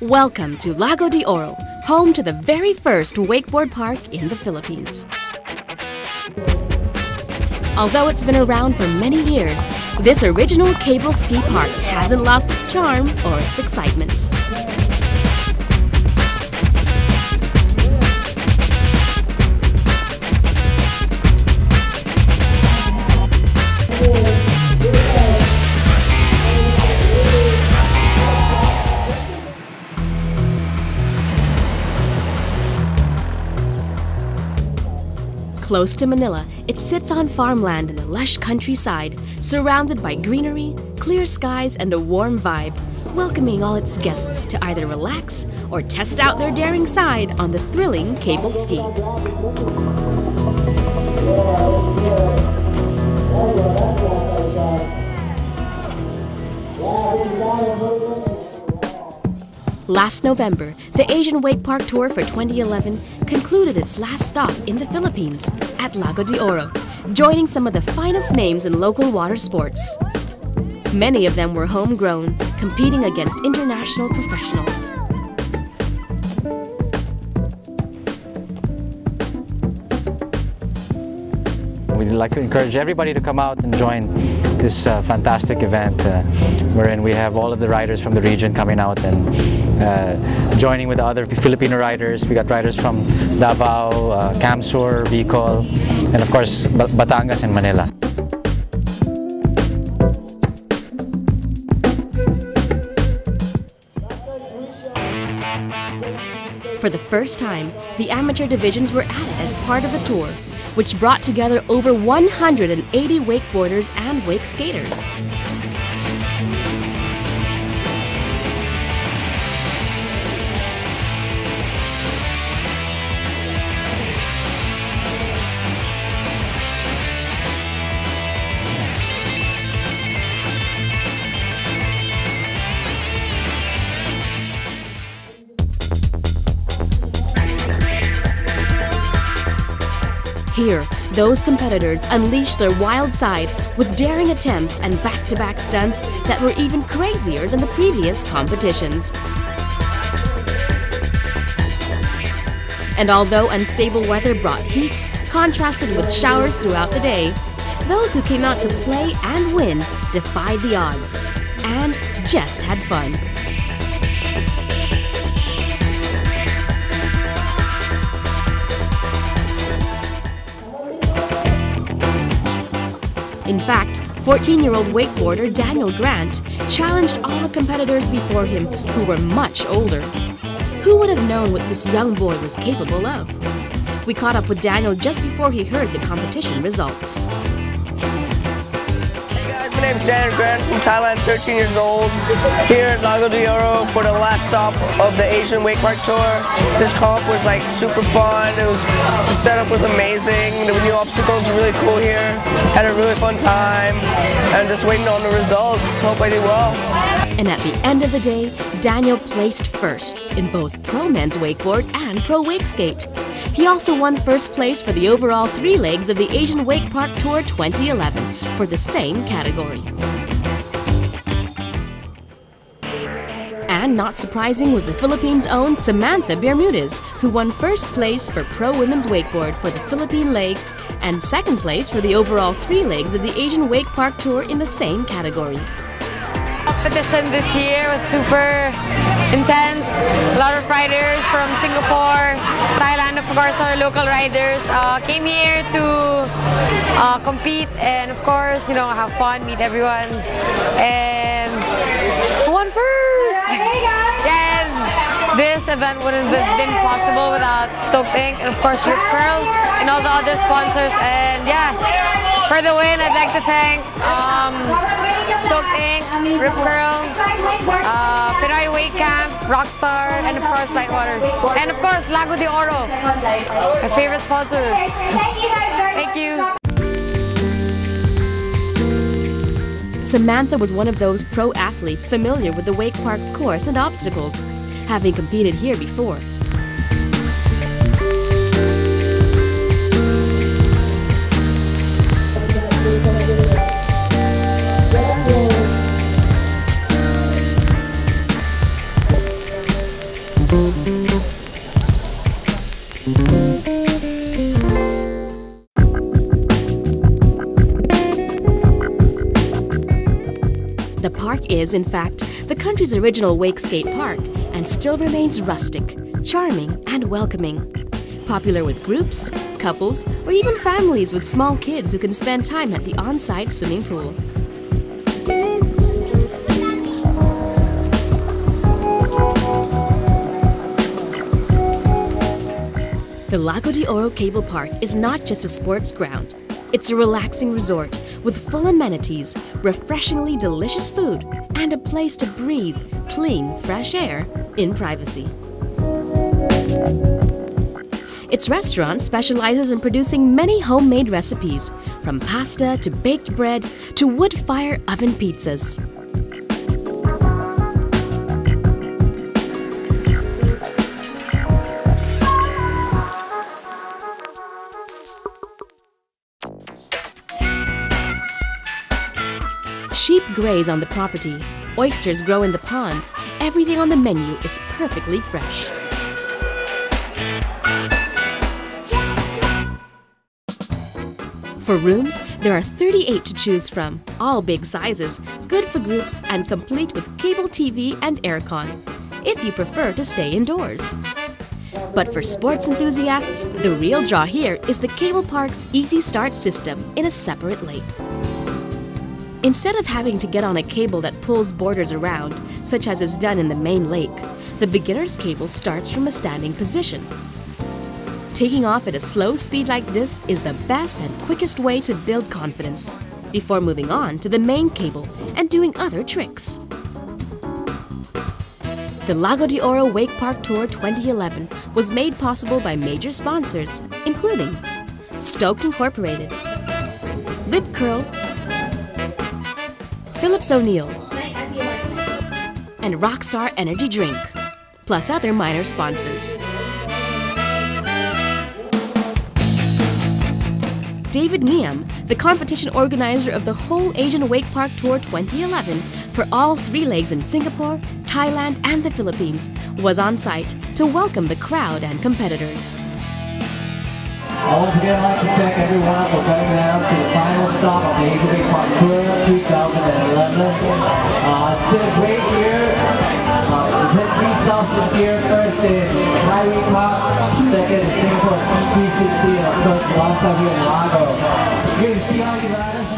Welcome to Lago De Oro, home to the very first wakeboard park in the Philippines. Although it's been around for many years, this original cable ski park hasn't lost its charm or its excitement. Close to Manila, it sits on farmland in the lush countryside, surrounded by greenery, clear skies, and a warm vibe, welcoming all its guests to either relax or test out their daring side on the thrilling cable ski. Last November, the Asian Wake Park Tour for 2011 concluded its last stop in the Philippines at Lago De Oro, joining some of the finest names in local water sports. Many of them were homegrown, competing against international professionals. We'd like to encourage everybody to come out and join this fantastic event wherein we have all of the riders from the region coming out and joining with the other Filipino riders. We got riders from Davao, Camsur, Bicol, and of course Batangas and Manila. For the first time, the amateur divisions were added as part of the tour, which brought together over 180 wakeboarders and wake skaters. Here, those competitors unleashed their wild side with daring attempts and back-to-back stunts that were even crazier than the previous competitions. And although unstable weather brought heat, contrasted with showers throughout the day, those who came out to play and win defied the odds and just had fun. In fact, 14-year-old wakeboarder Daniel Grant challenged all the competitors before him who were much older. Who would have known what this young boy was capable of? We caught up with Daniel just before he heard the competition results. My name is Daniel Grant from Thailand, 13 years old, here at Lago De Oro for the last stop of the Asian Wake Park Tour. This comp was like super fun. The setup was amazing. The new obstacles were really cool here. Had a really fun time. And just waiting on the results. Hope I do well. And at the end of the day, Daniel placed first in both pro men's wakeboard and pro wake skate. He also won first place for the overall 3 legs of the Asian Wake Park Tour 2011 for the same category. And not surprising was the Philippines' own Samantha Bermudez, who won first place for pro women's wakeboard for the Philippine leg and second place for the overall 3 legs of the Asian Wake Park Tour in the same category. Competition this year was super intense. A lot of riders from Singapore, Thailand, of course, our local riders came here to compete and, of course, have fun, meet everyone. And who won first? And this event wouldn't have been possible without Stoke Inc. and, of course, Rip Curl and all the other sponsors. And yeah, for the win, I'd like to thank Stoke Inc., Rip Curl, Pinoy Wake Camp, Rockstar, and of course Lightwater. And of course Lago De Oro, my favorite sponsor. Thank you. Samantha was one of those pro athletes familiar with the Wake Park's course and obstacles, having competed here before. The park is, in fact, the country's original wake skate park and still remains rustic, charming, and welcoming. Popular with groups, couples, or even families with small kids who can spend time at the on-site swimming pool. The Lago De Oro Cable Park is not just a sports ground. It's a relaxing resort with full amenities, refreshingly delicious food, and a place to breathe clean, fresh air in privacy. Its restaurant specializes in producing many homemade recipes, from pasta to baked bread to wood-fire oven pizzas. Sheep graze on the property, oysters grow in the pond, everything on the menu is perfectly fresh. For rooms, there are 38 to choose from, all big sizes, good for groups and complete with cable TV and aircon, if you prefer to stay indoors. But for sports enthusiasts, the real draw here is the cable park's Easy Start system in a separate lake. Instead of having to get on a cable that pulls boarders around, such as is done in the main lake, the beginner's cable starts from a standing position. Taking off at a slow speed like this is the best and quickest way to build confidence, before moving on to the main cable and doing other tricks. The Lago De Oro Wake Park Tour 2011 was made possible by major sponsors, including Stoked Incorporated, Rip Curl, Phillips O'Neill, and Rockstar Energy Drink, plus other minor sponsors. David Niam, the competition organizer of the whole Asian Wake Park Tour 2011 for all 3 legs in Singapore, Thailand, and the Philippines, was on site to welcome the crowd and competitors. Once again, I'd like to thank everyone for coming down to the final stop of the Asian Wake Park Tour 2011. It's been a great year. We've hit 3 stops this year. First in Thai Wake Park, second in Singapore T360, and of course the last time here in Lago. It's great to see all you riders.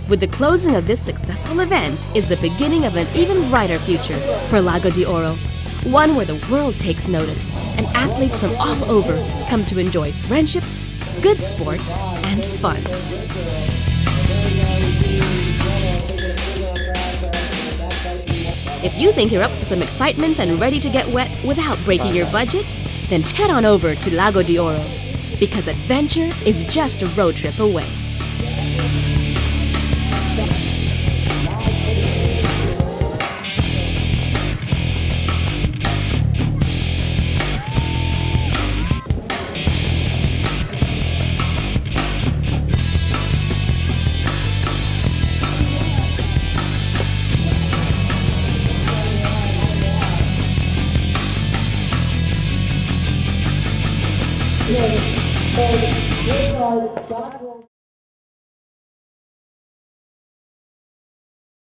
With the closing of this successful event is the beginning of an even brighter future for Lago De Oro. One where the world takes notice and athletes from all over come to enjoy friendships, good sport, and fun. If you think you're up for some excitement and ready to get wet without breaking your budget, then head on over to Lago De Oro, because adventure is just a road trip away.